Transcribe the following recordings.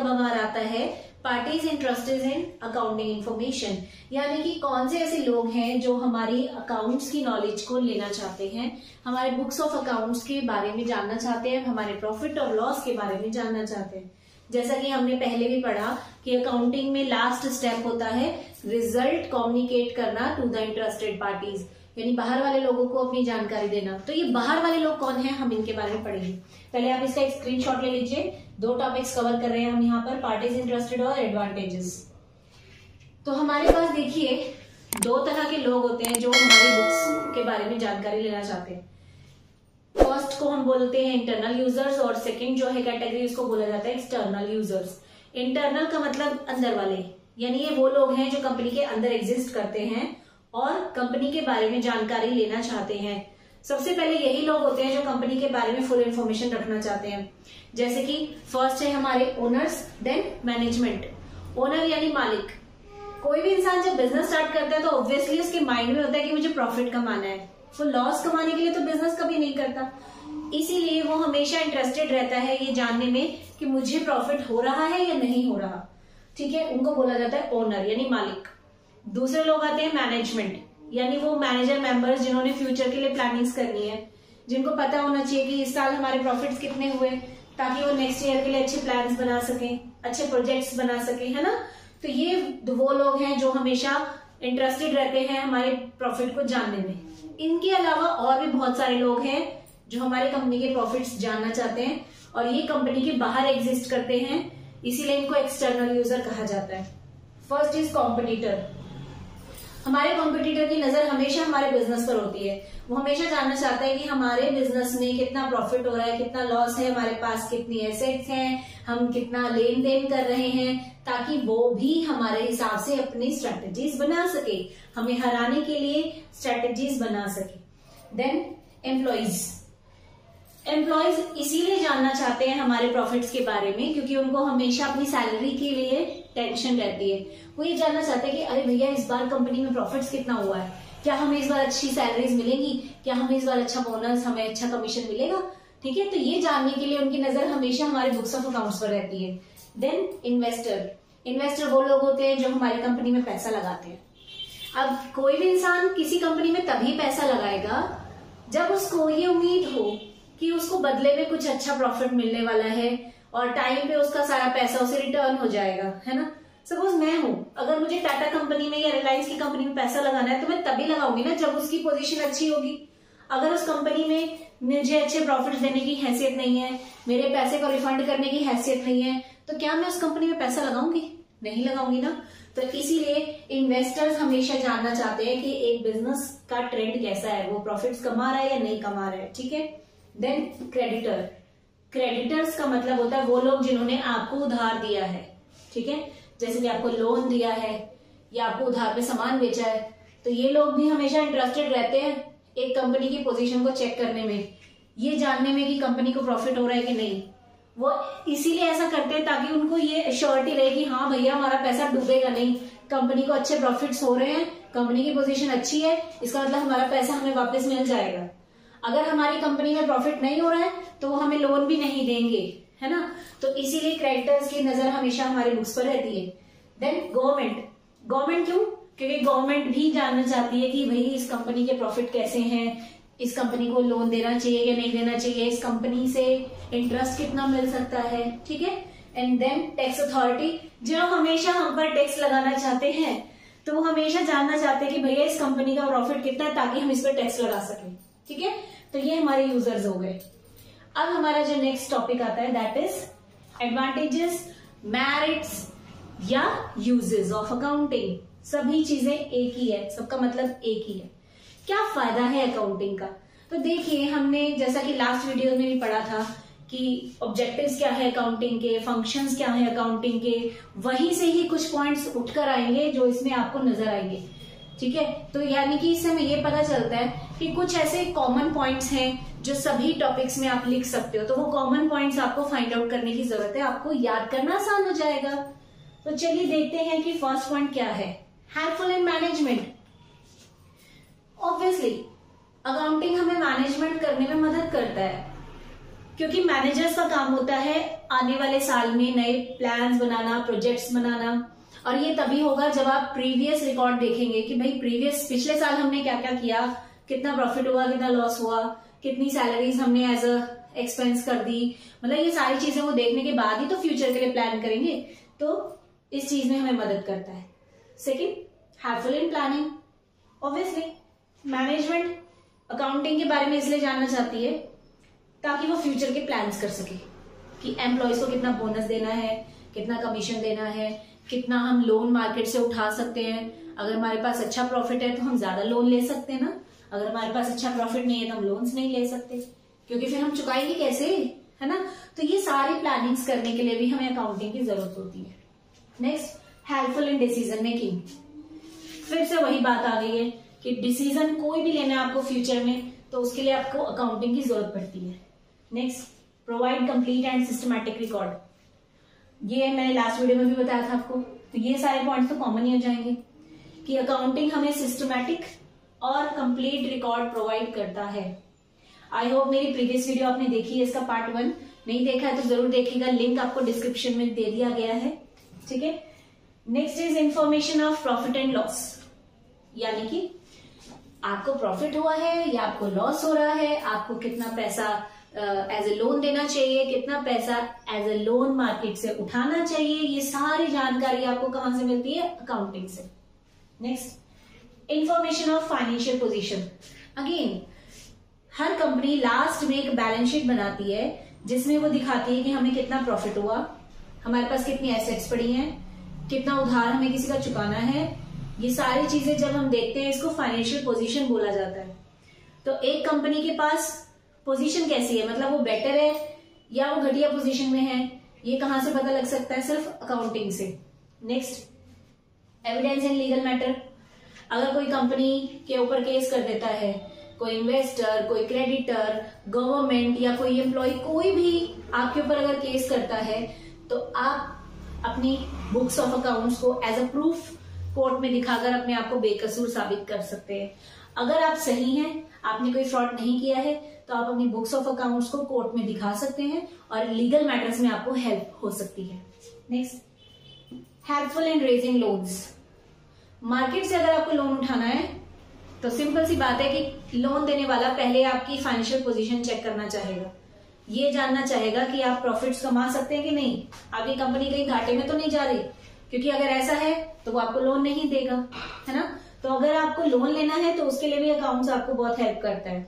अब हमारा आता है parties interested in accounting information, यानी कि कौन से ऐसे लोग हैं जो हमारी अकाउंट्स की नॉलेज को लेना चाहते हैं, हमारे बुक्स ऑफ अकाउंट्स के बारे में जानना चाहते हैं, हमारे प्रॉफिट और लॉस के बारे में जानना चाहते हैं। जैसा कि हमने पहले भी पढ़ा कि अकाउंटिंग में लास्ट स्टेप होता है रिजल्ट कम्युनिकेट करना टू द इंटरेस्टेड पार्टीज, यानी बाहर वाले लोगों को अपनी जानकारी देना। तो ये बाहर वाले लोग कौन हैं, हम इनके बारे में पढ़ेंगे। पहले आप इसका एक स्क्रीनशॉट ले लीजिए। 2 टॉपिक्स कवर कर रहे हैं हम यहाँ पर, पार्टीज इंटरेस्टेड और एडवांटेजेस। तो हमारे पास देखिए 2 तरह के लोग होते हैं जो हमारी बुक्स के बारे में जानकारी लेना चाहते हैं। फर्स्ट को हम बोलते हैं इंटरनल यूजर्स और सेकंड जो है कैटेगरी उसको बोला जाता है एक्सटर्नल यूजर्स। इंटरनल का मतलब अंदर वाले, यानी ये वो लोग हैं जो कंपनी के अंदर एग्जिस्ट करते हैं और कंपनी के बारे में जानकारी लेना चाहते हैं। सबसे पहले यही लोग होते हैं जो कंपनी के बारे में फुल इन्फॉर्मेशन रखना चाहते हैं। जैसे कि फर्स्ट है हमारे ओनर्स, देन मैनेजमेंट। ओनर यानी मालिक। कोई भी इंसान जब बिजनेस स्टार्ट करता है तो ऑब्वियसली उसके माइंड में होता है कि मुझे प्रॉफिट कमाना है, वो लॉस कमाने के लिए तो बिजनेस कभी नहीं करता। इसीलिए वो हमेशा इंटरेस्टेड रहता है ये जानने में कि मुझे प्रॉफिट हो रहा है या नहीं हो रहा। ठीक है, उनको बोला जाता है ओनर यानी मालिक। दूसरे लोग आते हैं मैनेजमेंट, यानी वो मैनेजर मेंबर्स जिन्होंने फ्यूचर के लिए प्लानिंग्स करनी है, जिनको पता होना चाहिए कि इस साल हमारे प्रॉफिट्स कितने हुए, ताकि वो नेक्स्ट ईयर के लिए अच्छे प्लान्स बना सकें, अच्छे प्रोजेक्ट्स बना सकें, है ना। तो ये वो लोग हैं जो हमेशा इंटरेस्टेड रहते हैं हमारे प्रॉफिट को जानने में। इनके अलावा और भी बहुत सारे लोग हैं जो हमारे कंपनी के प्रॉफिट्स जानना चाहते हैं और ये कंपनी के बाहर एग्जिस्ट करते हैं, इसीलिए इनको एक्सटर्नल यूजर कहा जाता है। First is competitor. हमारे कॉम्पिटिटर की नजर हमेशा हमारे बिजनेस पर होती है। वो हमेशा जानना चाहता है कि हमारे बिजनेस में कितना प्रॉफिट हो रहा है, कितना लॉस है, हमारे पास कितनी एसेट्स हैं, हम कितना लेन देन कर रहे हैं, ताकि वो भी हमारे हिसाब से अपनी स्ट्रेटेजीज बना सके, हमें हराने के लिए स्ट्रेटेजीज बना सके। Then employees. एम्प्लॉइज इसीलिए जानना चाहते हैं हमारे प्रॉफिट्स के बारे में क्योंकि उनको हमेशा अपनी सैलरी के लिए टेंशन रहती है। वो ये जानना चाहते हैं कि अरे भैया इस बार कंपनी में प्रॉफिट्स कितना हुआ है, क्या हमें इस बार अच्छी सैलरीज मिलेंगी, क्या हमें इस बार अच्छा बोनस, हमें अच्छा कमीशन मिलेगा। ठीक है, तो ये जानने के लिए उनकी नजर हमेशा हमारे बुक्स ऑफ अकाउंट्स पर रहती है। Then investor. इन्वेस्टर वो लोग होते हैं जो हमारी कंपनी में पैसा लगाते हैं। अब कोई भी इंसान किसी कंपनी में तभी पैसा लगाएगा जब उसको ये उम्मीद हो कि उसको बदले में कुछ अच्छा प्रॉफिट मिलने वाला है और टाइम पे उसका सारा पैसा उसे रिटर्न हो जाएगा, है ना। सपोज मैं हूं, अगर मुझे टाटा कंपनी में या रिलायंस की कंपनी में पैसा लगाना है तो मैं तभी लगाऊंगी ना जब उसकी पोजीशन अच्छी होगी। अगर उस कंपनी में मुझे अच्छे प्रॉफिट देने की हैसियत नहीं है, मेरे पैसे को रिफंड करने की हैसियत नहीं है, तो क्या मैं उस कंपनी में पैसा लगाऊंगी? नहीं लगाऊंगी ना। तो इसीलिए इन्वेस्टर्स हमेशा जानना चाहते हैं कि एक बिजनेस का ट्रेंड कैसा है, वो प्रॉफिट्स कमा रहा है या नहीं कमा रहा है। ठीक है। Then creditor. क्रेडिटर्स का मतलब होता है वो लोग जिन्होंने आपको उधार दिया है। ठीक है, जैसे कि आपको लोन दिया है या आपको उधार पे सामान बेचा है, तो ये लोग भी हमेशा इंटरेस्टेड रहते हैं एक कंपनी की पोजीशन को चेक करने में, ये जानने में कि कंपनी को प्रॉफिट हो रहा है कि नहीं। वो इसीलिए ऐसा करते हैं ताकि उनको ये एश्योरिटी रहे कि हाँ भैया हमारा पैसा डूबेगा नहीं, कंपनी को अच्छे प्रॉफिट्स हो रहे हैं, कंपनी की पोजीशन अच्छी है, इसका मतलब हमारा पैसा हमें वापस मिल जाएगा। अगर हमारी कंपनी में प्रॉफिट नहीं हो रहा है तो वो हमें लोन भी नहीं देंगे, है ना। तो इसीलिए क्रेडिटर्स की नजर हमेशा हमारी बुक्स पर रहती है। Then government. गवर्नमेंट क्यों? क्योंकि गवर्नमेंट भी जानना चाहती है कि भाई इस कंपनी के प्रॉफिट कैसे हैं, इस कंपनी को लोन देना चाहिए या नहीं देना चाहिए, इस कंपनी से इंटरेस्ट कितना मिल सकता है। ठीक है। एंड देन टैक्स अथॉरिटी, जो हमेशा हम पर टैक्स लगाना चाहते हैं, तो वो हमेशा जानना चाहते हैं कि भैया इस कंपनी का प्रॉफिट कितना है ताकि हम इस पर टैक्स लगा सकें। ठीक है, तो ये हमारे यूजर्स हो गए। अब हमारा जो नेक्स्ट टॉपिक आता है दैट इज एडवांटेजेस, मेरिट्स या यूजेस ऑफ अकाउंटिंग। सभी चीजें एक ही है, सबका मतलब एक ही है। क्या फायदा है अकाउंटिंग का? तो देखिए, हमने जैसा कि लास्ट वीडियो में भी पढ़ा था कि ऑब्जेक्टिव्स क्या है अकाउंटिंग के, फंक्शंस क्या है अकाउंटिंग के, वहीं से ही कुछ पॉइंट्स उठकर आएंगे जो इसमें आपको नजर आएंगे। ठीक है, तो यानी कि इससे हमें ये पता चलता है कि कुछ ऐसे कॉमन पॉइंट्स हैं जो सभी टॉपिक्स में आप लिख सकते हो। तो वो कॉमन पॉइंट्स आपको फाइंड आउट करने की जरूरत है, आपको याद करना आसान हो जाएगा। तो चलिए देखते हैं कि फर्स्ट पॉइंट क्या है। Helpful in management. Obviously accounting हमें मैनेजमेंट करने में मदद करता है। क्योंकि मैनेजर्स का काम होता है आने वाले साल में नए प्लान्स बनाना, प्रोजेक्ट्स बनाना, और ये तभी होगा जब आप प्रीवियस रिकॉर्ड देखेंगे कि भाई पिछले साल हमने क्या क्या किया, कितना प्रॉफिट हुआ, कितना लॉस हुआ, कितनी सैलरीज हमने एज अ एक्सपेंस कर दी। मतलब ये सारी चीजें वो देखने के बाद ही तो फ्यूचर के लिए प्लान करेंगे, तो इस चीज में हमें मदद करता है। Second, helpful in planning. Obviously management accounting के बारे में इसलिए जानना चाहती है ताकि वो फ्यूचर के प्लान्स कर सके कि एम्प्लॉयज को कितना बोनस देना है, कितना कमीशन देना है, कितना हम लोन मार्केट से उठा सकते हैं। अगर हमारे पास अच्छा प्रॉफिट है तो हम ज्यादा लोन ले सकते हैं ना, अगर हमारे पास अच्छा प्रॉफिट नहीं है तो हम लोन्स नहीं ले सकते, क्योंकि फिर हम चुकाएंगे कैसे, है ना। तो ये सारी प्लानिंग्स करने के लिए भी हमें अकाउंटिंग की जरूरत होती है। Next, helpful in decision making. फिर से वही बात आ गई है कि डिसीजन कोई भी लेना है आपको फ्यूचर में तो उसके लिए आपको अकाउंटिंग की जरूरत पड़ती है। Next, provide complete and systematic record. ये मैंने लास्ट वीडियो में भी बताया था आपको, तो ये सारे पॉइंट्स तो कॉमन ही हो जाएंगे कि अकाउंटिंग हमें सिस्टमैटिक और कंप्लीट रिकॉर्ड प्रोवाइड करता है। आई होप मेरी प्रीवियस वीडियो आपने देखी है, इसका पार्ट 1 नहीं देखा है तो जरूर देखिएगा, लिंक आपको डिस्क्रिप्शन में दे दिया गया है, ठीक है। Next is information of profit and loss, यानी कि आपको प्रॉफिट हुआ है या आपको लॉस हो रहा है, आपको कितना पैसा एज ए लोन देना चाहिए, कितना पैसा एज ए लोन मार्केट से उठाना चाहिए, ये सारी जानकारी आपको कहां से मिलती है, अकाउंटिंग से। Next, information of financial position. Again her company last में एक बैलेंस शीट बनाती है जिसमें वो दिखाती है कि हमें कितना प्रॉफिट हुआ, हमारे पास कितनी एसेट्स पड़ी हैं, कितना उधार हमें किसी का चुकाना है। ये सारी चीजें जब हम देखते हैं इसको फाइनेंशियल पोजीशन बोला जाता है। तो एक कंपनी के पास पोजीशन कैसी है, मतलब वो बेटर है या वो घटिया पोजीशन में है, ये कहां से पता लग सकता है, सिर्फ अकाउंटिंग से। Next, evidence in legal matter. अगर कोई कंपनी के ऊपर केस कर देता है, कोई इन्वेस्टर, कोई क्रेडिटर, गवर्नमेंट या कोई एम्प्लॉय, कोई भी आपके ऊपर अगर केस करता है तो आप अपनी बुक्स ऑफ अकाउंट्स को एज अ प्रूफ कोर्ट में दिखाकर अपने आप को बेकसूर साबित कर सकते हैं। अगर आप सही हैं, आपने कोई फ्रॉड नहीं किया है, तो आप अपनी बुक्स ऑफ अकाउंट्स को कोर्ट में दिखा सकते हैं और लीगल मैटर्स में आपको हेल्प हो सकती है। Next, helpful in raising loans. Market से अगर आपको लोन उठाना है तो सिंपल सी बात है कि लोन देने वाला पहले आपकी फाइनेंशियल पोजीशन चेक करना चाहेगा, ये जानना चाहेगा कि आप प्रॉफिट्स कमा सकते हैं कि नहीं, आपकी कंपनी कहीं घाटे में तो नहीं जा रही, क्योंकि अगर ऐसा है तो वो आपको लोन नहीं देगा, है ना। तो अगर आपको लोन लेना है तो उसके लिए भी अकाउंट्स आपको बहुत हेल्प करता है,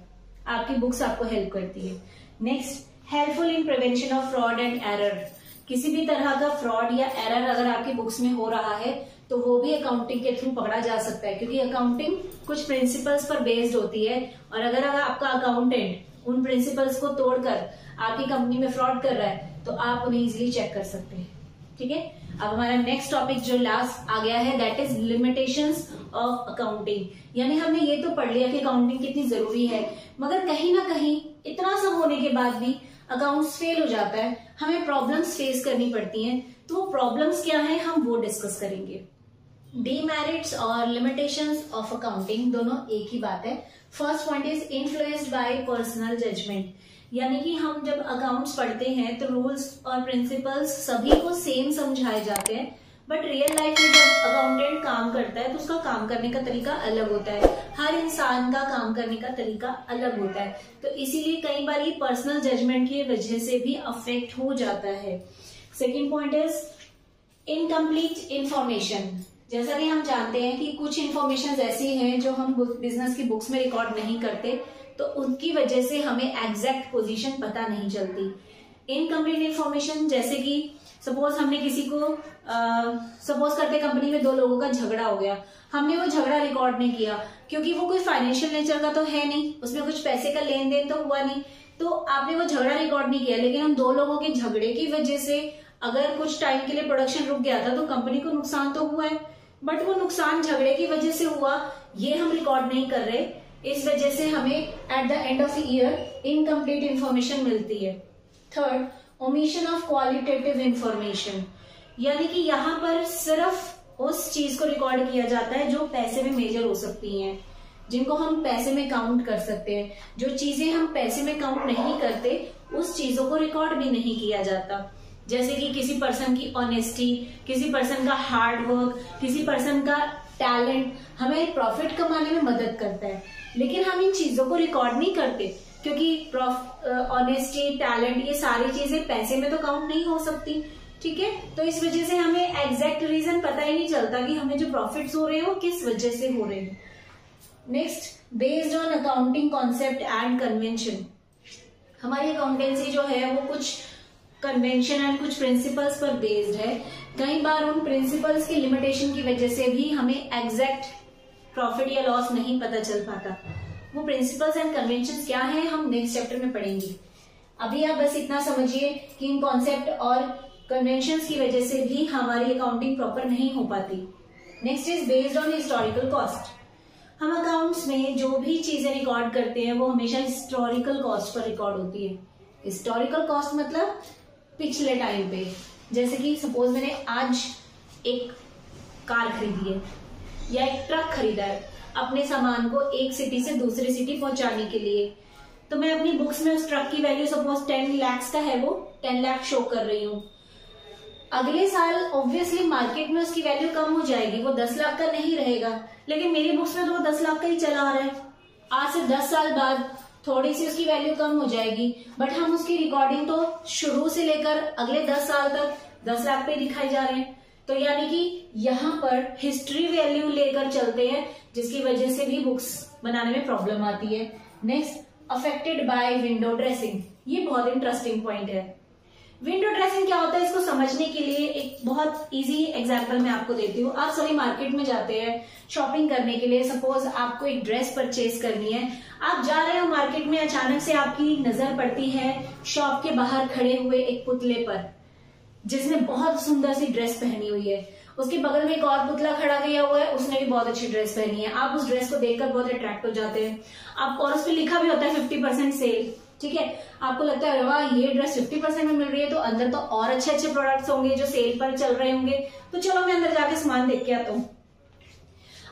आपकी बुक्स आपको हेल्प करती है। Next, helpful in prevention of fraud and error. किसी भी तरह का फ्रॉड या एरर अगर आपकी बुक्स में हो रहा है तो वो भी अकाउंटिंग के थ्रू पकड़ा जा सकता है, क्योंकि अकाउंटिंग कुछ प्रिंसिपल्स पर बेस्ड होती है और अगर आपका अकाउंटेंट उन प्रिंसिपल्स को तोड़कर आपकी कंपनी में फ्रॉड कर रहा है तो आप उन्हें इजिली चेक कर सकते हैं, ठीक है। अब हमारा नेक्स्ट टॉपिक जो लास्ट आ गया है that is limitations of accounting, यानी हमने ये तो पढ़ लिया कि अकाउंटिंग कितनी जरूरी है, मगर कहीं ना कहीं इतना सब होने के बाद भी अकाउंट्स फेल हो जाता है, हमें प्रॉब्लम्स फेस करनी पड़ती हैं। तो वो प्रॉब्लम्स क्या है हम वो डिस्कस करेंगे। डीमेरिट्स और लिमिटेशंस ऑफ अकाउंटिंग दोनों एक ही बात है। First point is influenced by personal judgement, यानी कि हम जब अकाउंट्स पढ़ते हैं तो रूल्स और प्रिंसिपल्स सभी को सेम समझाए जाते हैं, बट रियल लाइफ में जब अकाउंटेंट काम करता है तो उसका काम करने का तरीका अलग होता है, हर इंसान का काम करने का तरीका अलग होता है, तो इसीलिए कई बार ये पर्सनल जजमेंट की वजह से भी अफेक्ट हो जाता है। Second point is incomplete information. जैसा कि हम जानते हैं कि कुछ इन्फॉर्मेशन ऐसी हैं जो हम बिजनेस की बुक्स में रिकॉर्ड नहीं करते, तो उनकी वजह से हमें एग्जैक्ट पोजीशन पता नहीं चलती। इनकम्प्लीट इंफॉर्मेशन जैसे कि सपोज हमने किसी को सपोज करते कंपनी में दो लोगों का झगड़ा हो गया, हमने वो झगड़ा रिकॉर्ड नहीं किया क्योंकि वो कोई फाइनेंशियल नेचर का तो है नहीं, उसमें कुछ पैसे का लेन देन तो हुआ नहीं, तो आपने वो झगड़ा रिकॉर्ड नहीं किया। लेकिन उन दो लोगों के झगड़े की वजह से अगर कुछ टाइम के लिए प्रोडक्शन रुक गया था तो कंपनी को नुकसान तो हुआ है, बट वो नुकसान झगड़े की वजह से हुआ ये हम रिकॉर्ड नहीं कर रहे, इस वजह से हमें at the end of the year incomplete information मिलती है। Third, omission of qualitative information, यानी कि यहाँ पर सिर्फ उस चीज को रिकॉर्ड किया जाता है जो पैसे में मेजर हो सकती है। जिनको हम पैसे में काउंट कर सकते हैं। जो चीजें हम पैसे में काउंट नहीं करते उस चीजों को रिकॉर्ड भी नहीं किया जाता। जैसे कि किसी पर्सन की ऑनेस्टी, किसी पर्सन का हार्ड वर्क, किसी पर्सन का टैलेंट हमें प्रॉफिट कमाने में मदद करता है, लेकिन हम इन चीजों को रिकॉर्ड नहीं करते क्योंकि ऑनेस्टी, टैलेंट, ये सारी चीजें पैसे में तो काउंट नहीं हो सकती। ठीक है, तो इस वजह से हमें एग्जैक्ट रीजन पता ही नहीं चलता कि हमें जो प्रॉफिट्स हो रहे हैं वो किस वजह से हो रहे हैं। Next, based on accounting concept and convention. हमारी अकाउंटेंसी जो है वो कुछ कन्वेंशन एंड कुछ प्रिंसिपल्स पर बेस्ड है। कई बार उन प्रिंसिपल्स की लिमिटेशन की वजह से भी हमें एग्जैक्ट प्रॉफिट या लॉस नहीं पता चल पाता। वो प्रिंसिपल्स एंड कन्वेंशंस क्या है हम नेक्स्ट चैप्टर में पढ़ेंगे। अभी आप बस इतना समझिए कि इन कॉन्सेप्ट और कन्वेंशंस की वजह से भी हमारी अकाउंटिंग प्रॉपर नहीं हो पाती। Next is based on historical cost. हम अकाउंट्स में जो भी चीजें रिकॉर्ड करते हैं वो हमेशा हिस्टोरिकल कॉस्ट पर रिकॉर्ड होती है। हिस्टोरिकल कॉस्ट मतलब पिछले टाइम पे, जैसे कि सपोज मैंने आज एक कार खरीदी है या एक ट्रक खरीदा है अपने सामान को एक सिटी से दूसरी सिटी पहुंचाने के लिए, तो मैं अपनी बुक्स में उस ट्रक की वैल्यू सपोज 10 लाख का है, वो 10 लाख शो कर रही हूँ। अगले साल ऑब्वियसली मार्केट में उसकी वैल्यू कम हो जाएगी, वो 10 लाख का नहीं रहेगा, लेकिन मेरी बुक्स में तो वो 10 लाख का ही चला आ रहा है। आज से 10 साल बाद थोड़ी सी उसकी वैल्यू कम हो जाएगी, बट हम उसकी रिकॉर्डिंग तो शुरू से लेकर अगले 10 साल तक 10 लाख पे दिखाई जा रहे हैं। तो यानी कि यहाँ पर हिस्ट्री वैल्यू लेकर चलते हैं, जिसकी वजह से भी बुक्स बनाने में प्रॉब्लम आती है। Next, affected by window dressing. ये बहुत इंटरेस्टिंग पॉइंट है। विंडो ड्रेसिंग क्या होता है इसको समझने के लिए एक बहुत इजी एग्जांपल मैं आपको देती हूँ। आप सभी मार्केट में जाते हैं शॉपिंग करने के लिए, सपोज आपको एक ड्रेस परचेज करनी है, आप जा रहे हो मार्केट में, अचानक से आपकी नजर पड़ती है शॉप के बाहर खड़े हुए एक पुतले पर जिसने बहुत सुंदर सी ड्रेस पहनी हुई है। उसके बगल में एक और पुतला खड़ा किया हुआ है, उसने भी बहुत अच्छी ड्रेस पहनी है। आप उस ड्रेस को देखकर बहुत अट्रैक्ट हो जाते हैं। आप, और उस पर लिखा भी होता है 50% सेल। ठीक है, आपको लगता है वाह ये ड्रेस 50% में मिल रही है, तो अंदर तो और अच्छे अच्छे प्रोडक्ट्स होंगे जो सेल पर चल रहे होंगे, तो चलो मैं अंदर जाके सामान देख के आता हूँ।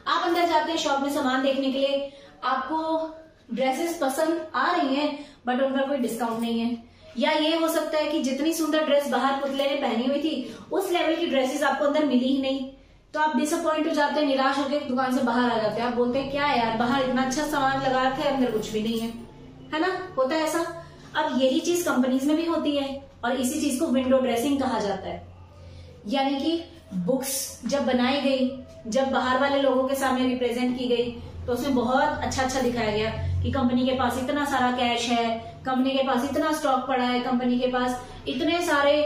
आप अंदर जाते हैं शॉप में सामान देखने के लिए, आपको ड्रेसेस पसंद आ रही हैं बट उन पर कोई डिस्काउंट नहीं है, या ये हो सकता है कि जितनी सुंदर ड्रेस बाहर पुतले ने पहनी हुई थी उस लेवल की ड्रेसेस आपको अंदर मिली ही नहीं, तो आप डिसअपॉइंट हो जाते हैं, निराश होकर दुकान से बाहर आ जाते हैं। आप बोलते हैं क्या है यार, बाहर इतना अच्छा सामान लगा रखा है, अंदर कुछ भी नहीं है ना, होता है ऐसा। अब यही चीज कंपनीज में भी होती है और इसी चीज को विंडो ड्रेसिंग कहा जाता है। यानी कि बुक्स जब बनाई गई, जब बाहर वाले लोगों के सामने रिप्रेजेंट की गई, तो उसमें बहुत अच्छा अच्छा दिखाया गया कि कंपनी के पास इतना सारा कैश है, कंपनी के पास इतना स्टॉक पड़ा है, कंपनी के पास इतने सारे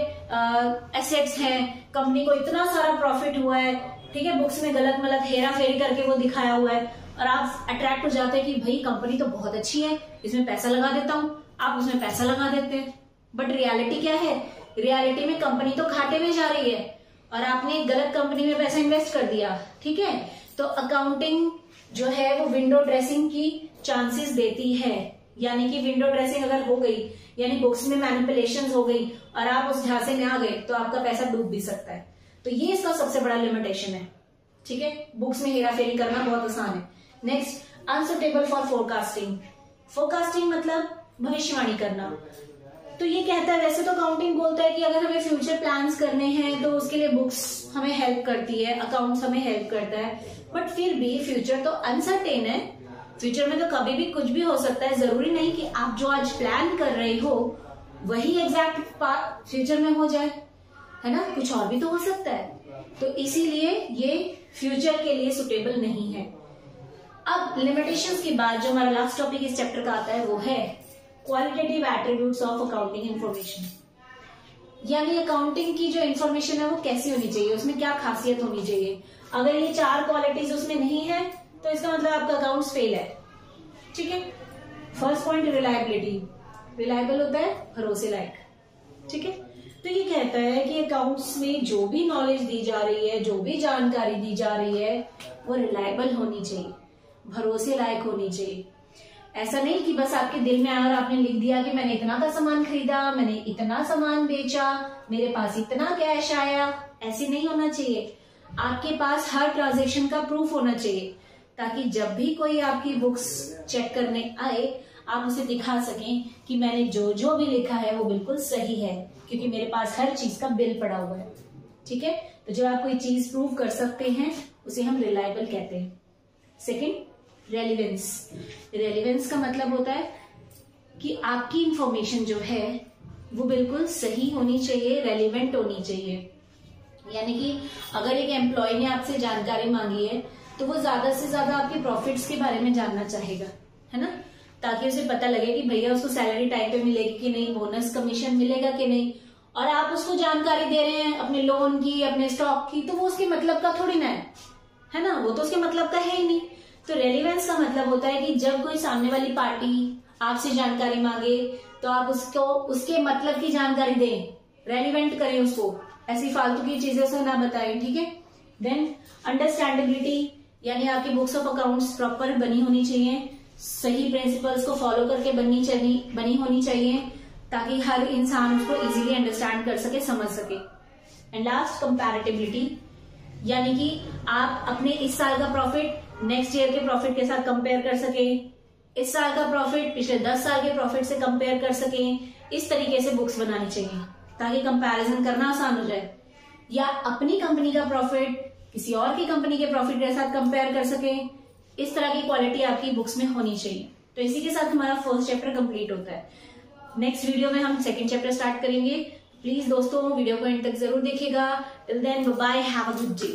एसेट्स हैं, कंपनी को इतना सारा प्रॉफिट हुआ है। ठीक है, बुक्स में गलत मलत हेरा फेरी करके वो दिखाया हुआ है और आप अट्रैक्ट हो जाते हैं कि भाई कंपनी तो बहुत अच्छी है, इसमें पैसा लगा देता हूँ। आप उसमें पैसा लगा देते हैं, बट रियलिटी क्या है, रियलिटी में कंपनी तो घाटे में जा रही है और आपने एक गलत कंपनी में पैसा इन्वेस्ट कर दिया। ठीक है, तो अकाउंटिंग जो है वो विंडो ड्रेसिंग की चांसेस देती है। यानी कि विंडो ड्रेसिंग अगर हो गई, यानी बुक्स में मैनिपुलेशन हो गई और आप उस झांसे में आ गए, तो आपका पैसा डूब भी सकता है। तो ये इसका सबसे बड़ा लिमिटेशन है। ठीक है, बुक्स में हेराफेरी करना बहुत आसान है। Next, unsuitable for forecasting. Forecasting मतलब भविष्यवाणी करना। तो ये कहता है, वैसे तो अकाउंटिंग बोलता है कि अगर हमें फ्यूचर प्लान्स करने हैं तो उसके लिए बुक्स हमें हेल्प करती है, अकाउंट्स हमें हेल्प करता है, बट फिर भी फ्यूचर तो अनसर्टेन है। फ्यूचर में तो कभी भी कुछ भी हो सकता है। जरूरी नहीं कि आप जो आज प्लान कर रहे हो वही एग्जैक्ट फ्यूचर में हो जाए, है ना, कुछ और भी तो हो सकता है। तो इसीलिए ये फ्यूचर के लिए सुटेबल नहीं है। अब लिमिटेशंस के बाद जो हमारा लास्ट टॉपिक इस चैप्टर का आता है वो है qualitative attributes of accounting information. यानी अकाउंटिंग की जो इन्फॉर्मेशन है वो कैसी होनी चाहिए, उसमें क्या खासियत होनी चाहिए। अगर ये 4 क्वालिटीज उसमें नहीं है तो इसका मतलब आपका अकाउंट्स फेल है। ठीक है, फर्स्ट पॉइंट रिलायबिलिटी। रिलायबल होता है भरोसे लायक। ठीक है, तो ये कहता है कि अकाउंट्स में जो भी नॉलेज दी जा रही है, जो भी जानकारी दी जा रही है, वो रिलायबल होनी चाहिए, भरोसे लायक होनी चाहिए। ऐसा नहीं कि बस आपके दिल में आया और आपने लिख दिया कि मैंने इतना का सामान खरीदा, मैंने इतना सामान बेचा, मेरे पास इतना कैश आया। ऐसे नहीं होना चाहिए। आपके पास हर ट्रांजैक्शन का प्रूफ होना चाहिए। ताकि जब भी कोई आपकी बुक्स चेक करने आए आप उसे दिखा सकें कि मैंने जो जो भी लिखा है वो बिल्कुल सही है, क्योंकि मेरे पास हर चीज का बिल पड़ा हुआ है। ठीक है, तो जब आप कोई चीज प्रूव कर सकते हैं उसे हम रिलायबल कहते हैं। Second, relevance. रेलिवेंस का मतलब होता है कि आपकी इंफॉर्मेशन जो है वो बिल्कुल सही होनी चाहिए, रेलिवेंट होनी चाहिए। यानी कि अगर एक एम्प्लॉय ने आपसे जानकारी मांगी है तो वो ज्यादा से ज्यादा आपके प्रॉफिट्स के बारे में जानना चाहेगा, है ना, ताकि उसे पता लगे कि भैया उसको सैलरी टाइम पे मिलेगी कि नहीं, बोनस कमीशन मिलेगा कि नहीं। और आप उसको जानकारी दे रहे हैं अपने लोन की, अपने स्टॉक की, तो वो उसके मतलब का थोड़ी ना है ना, वो तो उसके मतलब का है ही नहीं। तो रेलिवेंस का मतलब होता है कि जब कोई सामने वाली पार्टी आपसे जानकारी मांगे तो आप उसको उसके मतलब की जानकारी दें, रेलिवेंट करें उसको, ऐसी फालतू की चीजें से ना बताएं। ठीक है। देन अंडरस्टैंडेबिलिटी, यानी आपकी बुक्स ऑफ अकाउंट्स प्रॉपर बनी होनी चाहिए, सही प्रिंसिपल्स को फॉलो करके बनी होनी चाहिए, ताकि हर इंसान उसको इजीली अंडरस्टैंड कर सके, समझ सके। एंड लास्ट, कंपैरेटिबिलिटी, यानी कि आप अपने इस साल का प्रॉफिट नेक्स्ट ईयर के प्रॉफिट के साथ कंपेयर कर सके, इस साल का प्रॉफिट पिछले 10 साल के प्रॉफिट से कंपेयर कर सके। इस तरीके से बुक्स बनानी चाहिए ताकि कंपैरिजन करना आसान हो जाए, या अपनी कंपनी का प्रॉफिट किसी और की कंपनी के प्रॉफिट के साथ कंपेयर कर सके। इस तरह की क्वालिटी आपकी बुक्स में होनी चाहिए। तो इसी के साथ हमारा फर्स्ट चैप्टर कंप्लीट होता है। नेक्स्ट वीडियो में हम सेकंड चैप्टर स्टार्ट करेंगे। प्लीज दोस्तों वीडियो को एंड तक जरूर देखिएगा। Till then bye, have a good day.